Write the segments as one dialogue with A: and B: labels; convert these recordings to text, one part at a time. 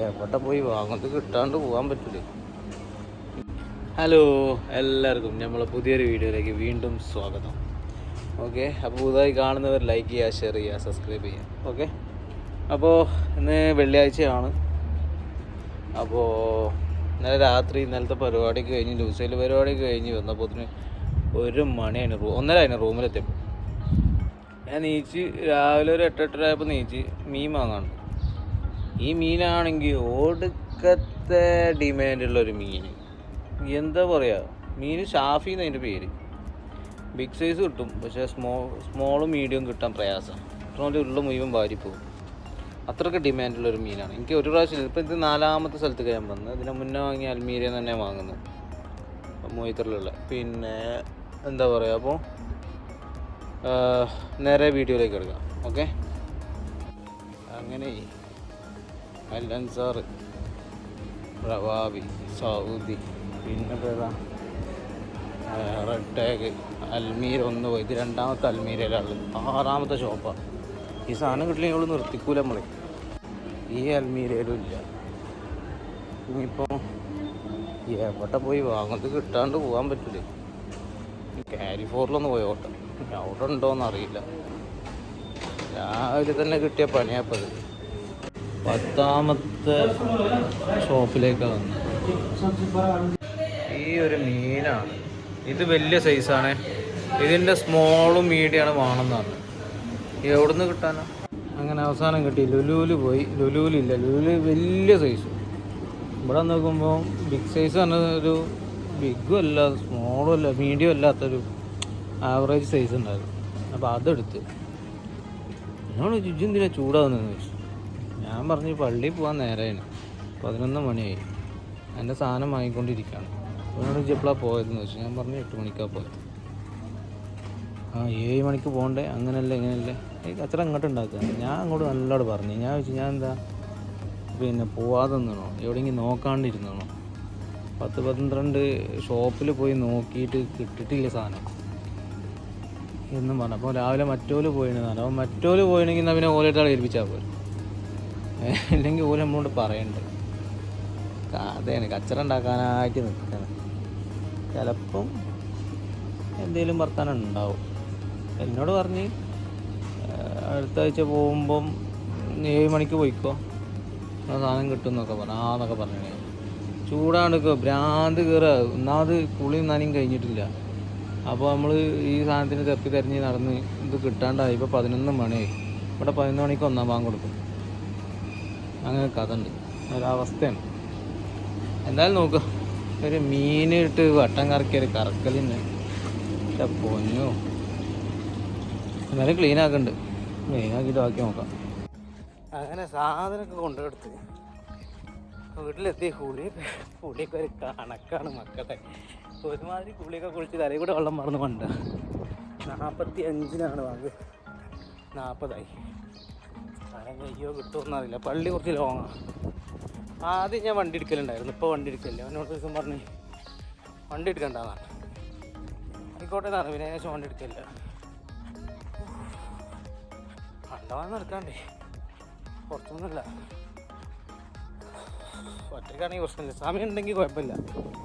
A: എവിടെ പോയി വാങ്ങുന്നത് കിട്ടാണ്ട് പോകാൻ പറ്റില്ലേ. ഹലോ എല്ലാവർക്കും നമ്മളെ പുതിയൊരു വീഡിയോയിലേക്ക് വീണ്ടും സ്വാഗതം. ഓക്കെ, അപ്പോൾ പുതുതായി കാണുന്നവർ ലൈക്ക് ചെയ്യുക, ഷെയർ ചെയ്യുക, സബ്സ്ക്രൈബ് ചെയ്യുക. ഓക്കെ, അപ്പോൾ ഇന്ന് വെള്ളിയാഴ്ചയാണ്. അപ്പോൾ ഇന്നലെ രാത്രി ഇന്നലത്തെ പരിപാടിക്ക് കഴിഞ്ഞ് ലൂസയിൽ പരിപാടിക്ക് കഴിഞ്ഞ് വന്നപ്പോൾ 1 മണിയാണ്, 1:30 ആയിരുന്നു റൂമിലെത്തിയപ്പോൾ. ഞാൻ നീച്ച് രാവിലെ ഒരു 8-8:30 ആയപ്പോൾ നീച്ച് മീൻ വാങ്ങാണ്ട്. ഈ മീനാണെങ്കിൽ ഒടുക്കത്തെ ഡിമാൻഡുള്ളൊരു മീൻ. എന്താ പറയുക, മീൻ ഷാഫി എന്നതിൻ്റെ പേര്. ബിഗ് സൈസ് കിട്ടും, പക്ഷേ സ്മോളും മീഡിയവും കിട്ടാൻ പ്രയാസമാണ്. അതുകൊണ്ട് ഉള്ള മുഴുവൻ വാരിപ്പോവും. അത്രയ്ക്ക് ഡിമാൻഡുള്ളൊരു മീനാണ്. എനിക്ക് ഒരു പ്രാവശ്യം, ഇപ്പം ഇത് 4ാമത്തെ സ്ഥലത്തേക്ക് ഞാൻ വന്നത്. ഇതിനെ മുന്നേ വാങ്ങിയ അൽമീരയിൽ തന്നെ വാങ്ങുന്നത്, മൊയ്ത്തറിലുള്ള. പിന്നെ എന്താ പറയുക, അപ്പോൾ നേരെ വീഡിയോയിലേക്ക് എടുക്കാം. ഓക്കെ, അങ്ങനെ അൽഅൻസാർ, റവാബി, സൗദി, പിന്നെ ഏതാ റെഡ് ടാഗ്, അൽമീര 1 പോയി. ഇത് 2ാമത്തെ അൽമീരയിലാണ്, 6ാമത്തെ ഷോപ്പാണ്. ഈ സാധനം കിട്ടില്ലെങ്കിൽ അവൾ നിർത്തിക്കൂല നമ്മളെ. ഈ അൽമീരയിലും ഇല്ല. ഇനിയിപ്പോൾ എവിടെ പോയി വാങ്ങുന്നത് കിട്ടാണ്ട് പോകാൻ പറ്റില്ലേ. കാരിഫോറിലൊന്ന് പോയോട്ടെ, അവിടെ ഉണ്ടോയെന്ന് അറിയില്ല. രാവിലെ തന്നെ കിട്ടിയ പണിയാപ്പത്. 10ാമത്തെ ഷോപ്പിലേക്കാണ് വന്നത്. ഈ ഒരു മീനാണ് ഇത്, വലിയ സൈസാണ്. ഇതിൻ്റെ സ്മോളും മീഡിയമാണ് വേണമെന്നാണ്. എവിടെ നിന്ന് കിട്ടാനോ. അങ്ങനെ അവസാനം കിട്ടി. ലുലുവിൽ പോയി. ലുലുവിലില്ല. ലുലുവിൽ വലിയ സൈസ്. ഇവിടെ നോക്കുമ്പോൾ ബിഗ് സൈസ് പറഞ്ഞൊരു ബിഗും അല്ല സ്മോളും അല്ല മീഡിയം അല്ലാത്തൊരു ആവറേജ് സൈസ് ഉണ്ടായിരുന്നു. അപ്പോൾ അതെടുത്ത് എന്നോട് എന്തിനാ ചൂടാവുന്നതെന്ന് ചോദിച്ചു. ഞാൻ പറഞ്ഞു പള്ളിയിൽ പോകാൻ നേരമാണ്, 11 മണിയായി, എൻ്റെ സാധനം വാങ്ങിക്കൊണ്ടിരിക്കുകയാണ്. എന്നോട് എപ്പോഴാണ് പോയതെന്ന് ചോദിച്ചു. ഞാൻ പറഞ്ഞു 8 മണിക്കാണ് പോയത്. 7 മണിക്ക് പോകണ്ടേ, അങ്ങനെയല്ലേ ഇങ്ങനെയല്ലേ അത്ര അങ്ങോട്ട് ഉണ്ടാക്കുക. ഞാൻ അങ്ങോട്ട് നല്ലോണം പറഞ്ഞു. ഞാൻ ചോദിച്ചു, ഞാൻ എന്താ പിന്നെ പോവാതെ നിന്നോ, എവിടെയെങ്കിലും നോക്കാണ്ടിരുന്നോ. 10-12 ഷോപ്പിൽ പോയി നോക്കിയിട്ട് കിട്ടിയിട്ടില്ല സാധനം എന്നും പറഞ്ഞു. അപ്പോൾ രാവിലെ മറ്റോല് പോയിരുന്നതാണ്. അപ്പോൾ മറ്റോല് പോയിണെങ്കിൽ എന്നാൽ പിന്നെ ഓലായിട്ടാൾ ഏൽപ്പിച്ചാൽ പോലും, ഇല്ലെങ്കിൽ ഓല നമ്മളോട് പറയണ്ടേ. അതാണ് കച്ചറ ഉണ്ടാക്കാനായിട്ട് നിൽക്കുന്നത്. ചിലപ്പം എന്തെങ്കിലും വർത്താനം ഉണ്ടാവും. എന്നോട് പറഞ്ഞ് അടുത്ത ആഴ്ച പോകുമ്പം 7 മണിക്ക് പോയിക്കോ, സാധനം കിട്ടും എന്നൊക്കെ പറഞ്ഞു. എന്നൊക്കെ പറഞ്ഞു. ചൂടാണെടുക്കുക, ഭ്രാന്ത് കയറുക. ഒന്നാമത് കുളിയും നനയും കഴിഞ്ഞിട്ടില്ല. അപ്പോൾ നമ്മൾ ഈ സാധനത്തിന് തെരഞ്ഞ് നടന്ന് ഇത് കിട്ടാണ്ടായി. ഇപ്പോൾ 11 മണിയായി. ഇവിടെ 11 മണിക്ക് 1-ാം ബാങ്ക് കൊടുക്കും. അങ്ങനെ കഥ ഉണ്ട്, ഒരവസ്ഥയാണ്. എന്തായാലും നോക്കുക, ഒരു മീനിട്ട് വട്ടം കറക്കിയൊരു കറക്കലിന് പൊന്നോ. എന്നാലും ക്ലീൻ ആക്കുന്നുണ്ട്. ക്ലീനാക്കിയിട്ട് ബാക്കി നോക്കാം. അങ്ങനെ സാധനമൊക്കെ കൊണ്ടുകൊടുത്ത് വീട്ടിലെത്തി. കുളിയൊക്കെ ഒരു കണക്കാണ് മക്കളെ. ഒരുമാതിരി കുളിയൊക്കെ കുളിച്ച് തലയിൽ കൂടെ വെള്ളം മറന്ന് കൊണ്ട് 45-നാണ് വാങ്ങ്. 40 അങ്ങനെ അയ്യോ കിട്ടുമെന്നറിയില്ല. പള്ളി കുറച്ച് ലോങ്ങാണ്. ആദ്യം ഞാൻ വണ്ടി എടുക്കലുണ്ടായിരുന്നു, ഇപ്പോൾ വണ്ടി എടുക്കലില്ല. എന്നോട് ദിവസം പറഞ്ഞ് വണ്ടി എടുക്കണ്ടെന്നാണ്. ആയിക്കോട്ടെ എന്നാണ്. പിന്നെ ശേഷം വണ്ടി എടുക്കില്ല. കണ്ടവാന്ന് നടക്കാണ്ടേ, കുറച്ചൊന്നുമില്ല. ഒറ്റയ്ക്കാണെങ്കിൽ പ്രശ്നമില്ല, സമയം ഉണ്ടെങ്കിൽ കുഴപ്പമില്ല.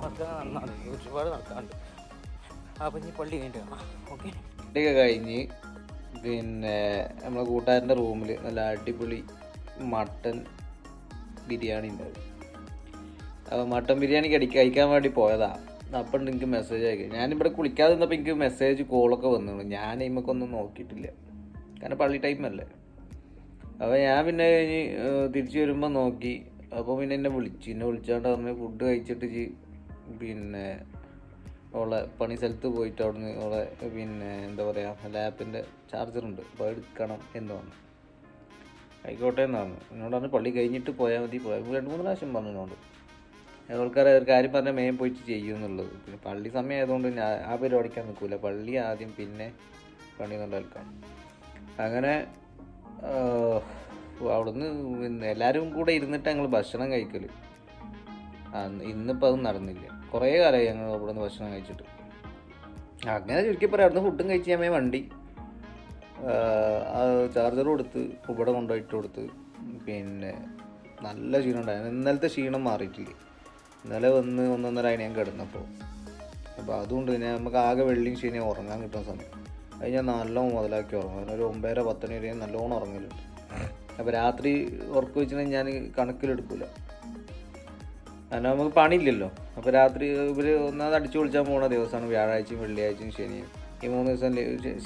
A: നടക്കാൻ നന്നാണ്, ഒരുപാട് നടക്കാണ്ട്. അപ്പം ഇനി പള്ളി കഴിഞ്ഞിട്ട് കാണാം. ഓക്കെ, പള്ളിയൊക്കെ കഴിഞ്ഞ് പിന്നെ നമ്മളെ കൂട്ടുകാരൻ്റെ റൂമിൽ നല്ല അടിപൊളി മട്ടൻ ബിരിയാണി ഉണ്ടാവും. അപ്പോൾ മട്ടൻ ബിരിയാണി കഴിക്കാൻ വേണ്ടി പോയതാണ്. അപ്പം എനിക്ക് മെസ്സേജ് അയക്കും. ഞാനിവിടെ കുളിക്കാതെ നിന്നപ്പോൾ എനിക്ക് മെസ്സേജ് കോളൊക്കെ വന്നു. ഞാൻ ഇമ്മക്കൊന്നും നോക്കിയിട്ടില്ല, കാരണം പള്ളി ടൈമല്ലേ. അപ്പോൾ ഞാൻ പിന്നെ കഴിഞ്ഞ് തിരിച്ച് വരുമ്പോൾ നോക്കി. അപ്പോൾ പിന്നെ എന്നെ വിളിച്ചാണ്ട് പറഞ്ഞ് ഫുഡ് കഴിച്ചിട്ട് പിന്നെ ഓളെ പണി സ്ഥലത്ത് പോയിട്ട് അവിടുന്ന് ഓളെ പിന്നെ എന്താ പറയുക ലാപ്പിൻ്റെ ചാർജറുണ്ട്, അപ്പോൾ എടുക്കണം എന്ന് പറഞ്ഞു. ആയിക്കോട്ടെ എന്ന് പറഞ്ഞു. എന്നോട് പറഞ്ഞ് പള്ളി കഴിഞ്ഞിട്ട് പോയാൽ മതി. 2-3 പ്രാവശ്യം പറഞ്ഞതുകൊണ്ട് ആൾക്കാരെ ഒരു കാര്യം പറഞ്ഞാൽ മേം പോയിട്ട് ചെയ്യുമെന്നുള്ളത്. പിന്നെ പള്ളി സമയം ആയതുകൊണ്ട് ആ പരിപാടിക്കാൻ നിൽക്കില്ല. പള്ളി ആദ്യം, പിന്നെ പണി കൊണ്ടെടുക്കണം. അങ്ങനെ അവിടുന്ന് പിന്നെ എല്ലാവരും കൂടെ ഇരുന്നിട്ട് ഞങ്ങൾ ഭക്ഷണം കഴിക്കൽ. ഇന്നിപ്പോൾ അത് നടന്നില്ല. കുറേ കാലമായി ഞങ്ങൾ അവിടെ നിന്ന് ഭക്ഷണം കഴിച്ചിട്ട്. അങ്ങനെ ചുരുക്കി പറയാം, അവിടുന്ന് ഫുഡും കഴിച്ച് ഞാൻ വണ്ടി ചാർജർ കൊടുത്ത് ഇവിടെ കൊണ്ടുപോയിട്ട് കൊടുത്ത് പിന്നെ നല്ല ക്ഷീണം ഉണ്ടായിരുന്നു. ഇന്നലത്തെ ക്ഷീണം മാറിയിട്ടില്ല. ഇന്നലെ വന്ന് 1-1.5 ഞാൻ കിടന്നപ്പോൾ. അപ്പോൾ അതുകൊണ്ട് തന്നെ നമുക്ക് ആകെ വെള്ളിയും ശനിയും ഉറങ്ങാൻ കിട്ടുന്ന സമയം. അത് ഞാൻ നല്ലോണം മുതലാക്കി ഉറങ്ങും. ഒരു 9-10 മണി വരെ നല്ലോണം ഉറങ്ങലുണ്ട്. അപ്പോൾ രാത്രി ഉറക്കം വെച്ചിട്ടുണ്ടെങ്കിൽ ഞാൻ കണക്കിലെടുക്കില്ല. കാരണം നമുക്ക് പണിയില്ലല്ലോ. അപ്പോൾ രാത്രി ഇവർ ഒന്നാമത് അടിച്ചു പൊളിച്ചാൽ പോകുന്ന ദിവസമാണ് വ്യാഴാഴ്ചയും വെള്ളിയാഴ്ചയും ശനിയും. ഈ 3 ദിവസം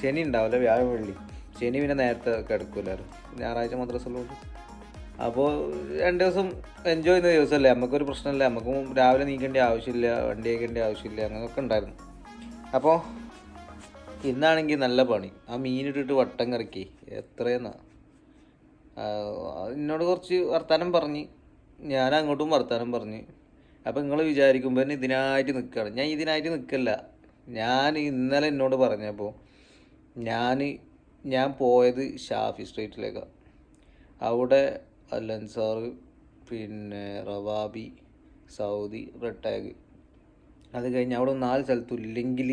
A: ശനി ഉണ്ടാവില്ല, വ്യാഴം വെള്ളി. ശനി പിന്നെ നേരത്തെ കിടക്കില്ലായിരുന്നു, ഞായറാഴ്ച മദ്രസയിലോട്ട്. അപ്പോൾ 2 ദിവസം എൻജോയ് ചെയ്യുന്ന ദിവസമല്ലേ, നമുക്കൊരു പ്രശ്നമില്ല. നമുക്കും രാവിലെ നീക്കേണ്ട ആവശ്യമില്ല, വണ്ടി അയക്കേണ്ട ആവശ്യമില്ല, അങ്ങനെയൊക്കെ ഉണ്ടായിരുന്നു. അപ്പോൾ ഇന്നാണെങ്കിൽ നല്ല പണി. ആ മീനിട്ടിട്ട് വട്ടം കറക്കി എത്രയെന്നാ. എന്നോട് കുറച്ച് വർത്തമാനം പറഞ്ഞ്, ഞാൻ അങ്ങോട്ടും വർത്തമാനം പറഞ്ഞ്. അപ്പോൾ നിങ്ങൾ വിചാരിക്കുമ്പോൾ തന്നെ ഇതിനായിട്ട് നിൽക്കുകയാണ്. ഞാൻ ഇതിനായിട്ട് നിൽക്കില്ല. ഞാൻ ഇന്നലെ എന്നോട് പറഞ്ഞപ്പോൾ ഞാൻ പോയത് ഷാഫി സ്ട്രീറ്റിലേക്കാണ്. അവിടെ അലൻസാറ്, പിന്നെ റവാബി, സൗദി, റെഡ് ടാഗ്, അത് കഴിഞ്ഞ് അവിടെ 4 സ്ഥലത്തും ഇല്ലെങ്കിൽ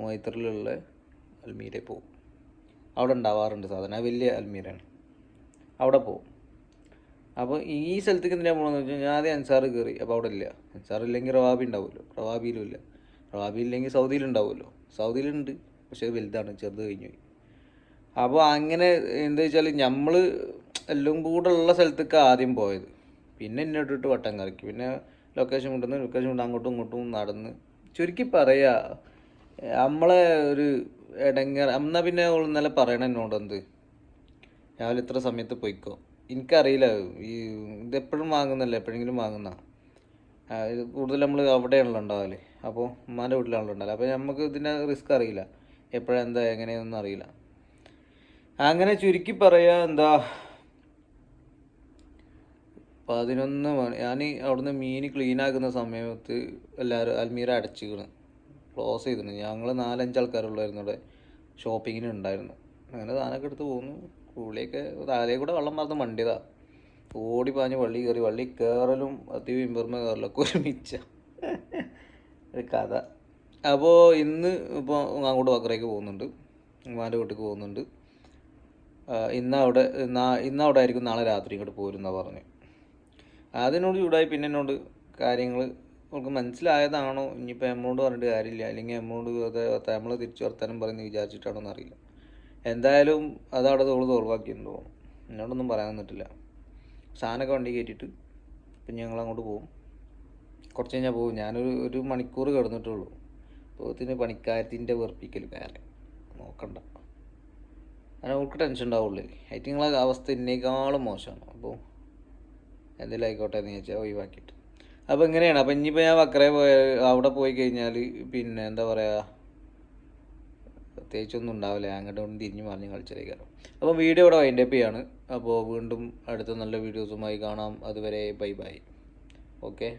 A: മൊയ്ത്തറിലുള്ള അൽമീരയിൽ പോകും. അവിടെ ഉണ്ടാവാറുണ്ട് സാധനം, വലിയ അൽമീരയാണ്, അവിടെ പോകും. അപ്പോൾ ഈ സ്ഥലത്തേക്ക് എന്തിനാണ് പോകണമെന്ന് വെച്ചാൽ ഞാൻ ആദ്യം അൻസാറ് കയറി. അപ്പോൾ അവിടെ ഇല്ല. അൻസാർ ഇല്ലെങ്കിൽ റവാബി ഉണ്ടാവുമല്ലോ, റവാബിയിലും ഇല്ല. റവാബി ഇല്ലെങ്കിൽ സൗദിയിലുണ്ടാവുമല്ലോ, സൗദിയിലുണ്ട്, പക്ഷേ വലുതാണ്, ചെറുത് കഴിഞ്ഞു പോയി. അപ്പോൾ അങ്ങനെ എന്താ വെച്ചാൽ നമ്മൾ എല്ലാം കൂടെ ഉള്ള സ്ഥലത്തേക്ക് ആദ്യം പോയത്. പിന്നെ ഇട്ടിട്ട് വട്ടം കറക്കി. പിന്നെ ലൊക്കേഷൻ കൊണ്ടുവന്ന് അങ്ങോട്ടും ഇങ്ങോട്ടും നടന്ന്. ചുരുക്കി പറയുക, നമ്മളെ ഒരു ഇടങ്ങ എന്നാൽ പിന്നെ ഇന്നലെ പറയണം എന്നോട്, എന്ത് രാവിലെ ഇത്ര സമയത്ത് പോയിക്കോ. എനിക്കറിയില്ല, ഈ ഇതെപ്പോഴും വാങ്ങുന്നല്ലേ, എപ്പോഴെങ്കിലും വാങ്ങുന്ന. ഇത് കൂടുതൽ നമ്മൾ അവിടെയാണല്ലോ ഉണ്ടാവല്. അപ്പോൾ ഉമ്മാൻ്റെ വീട്ടിലാണല്ലോ ഉണ്ടാവില്ല. അപ്പോൾ നമുക്ക് ഇതിൻ്റെ റിസ്ക് അറിയില്ല, എപ്പോഴെന്താ എങ്ങനെയൊന്നും അറിയില്ല. അങ്ങനെ ചുരുക്കി പറയാ, എന്താ 11 മണി ഞാൻ അവിടുന്ന് മീൻ ക്ലീൻ ആക്കുന്ന സമയത്ത് എല്ലാവരും അൽമീര അടച്ചിക്കണ്, ക്ലോസ് ചെയ്തിരുന്നു. ഞങ്ങൾ 4-5 ആൾക്കാരുള്ളായിരുന്നു അവിടെ, ഷോപ്പിങ്ങിന് ഉണ്ടായിരുന്നു. അങ്ങനെ സാധനമൊക്കെ എടുത്ത് പോന്നു. പുള്ളിയൊക്കെ താഴെ കൂടെ വെള്ളം മറന്ന് വണ്ടിയതാ, ഓടി പാഞ്ഞ് വള്ളി കയറി. വള്ളി കയറലും ഇമ്പർമ കയറലൊക്കെ ഒരുമിച്ച ഒരു കഥ. അപ്പോൾ ഇന്ന് ഇപ്പോൾ അങ്ങോട്ട് വക്കറയ്ക്ക് പോകുന്നുണ്ട്, ഉമ്മാൻ്റെ വീട്ടിലേക്ക് പോകുന്നുണ്ട്. ഇന്നവിടെ ആയിരിക്കും, നാളെ രാത്രി ഇങ്ങോട്ട് പോരുന്നാണ് പറഞ്ഞു. അതിനോട് ചൂടായി. പിന്നെ എന്നോട് കാര്യങ്ങൾ നമുക്ക് മനസ്സിലായതാണോ, ഇനിയിപ്പോൾ എമൗണ്ട് പറഞ്ഞിട്ട് കാര്യമില്ല, അല്ലെങ്കിൽ എമൗണ്ട് നമ്മൾ തിരിച്ചു വർത്താനം പറയുന്നത് വിചാരിച്ചിട്ടാണോ എന്നറിയില്ല. എന്തായാലും അതവിടെ തോൾവാക്കിയെന്ന് തോന്നും. എന്നോടൊന്നും പറയാൻ നിന്നിട്ടില്ല. സാധനമൊക്കെ വണ്ടി കയറ്റിയിട്ട് പിന്നെ ഞങ്ങളങ്ങോട്ട് പോകും. കുറച്ച് കഴിഞ്ഞാൽ പോകും. ഞാനൊരു മണിക്കൂർ കിടന്നിട്ടുള്ളൂ. പോകത്തിന് പണിക്കാരത്തിൻ്റെ വെറുപ്പിക്കൽ വേറെ നോക്കണ്ട. അങ്ങനെ അവൾക്ക് ടെൻഷൻ ഉണ്ടാവുള്ളൂ. ഐറ്റിങ്ങളെ അവസ്ഥ എന്നേക്കാളും മോശമാണ്. അപ്പോൾ എന്തെങ്കിലും ആയിക്കോട്ടെ എന്ന് ചോദിച്ചാൽ ഒഴിവാക്കിയിട്ട്. അപ്പോൾ ഇങ്ങനെയാണ്. അപ്പോൾ ഇനിയിപ്പോൾ ഞാൻ വക്കറെ അവിടെ പോയി കഴിഞ്ഞാൽ പിന്നെ എന്താ പറയുക, പ്രത്യേകിച്ചൊന്നും ഉണ്ടാവില്ല. അങ്ങോട്ടും തിരിഞ്ഞ് മറിഞ്ഞ് കളിച്ചിരിക്കാറ്. അപ്പോൾ വീഡിയോ ഇവിടെ വൈൻഡപ്പ് ചെയ്യാണ്. അപ്പോൾ വീണ്ടും അടുത്ത നല്ല വീഡിയോസുമായി കാണാം. അതുവരെ ബൈ ബൈ. ഓക്കെ.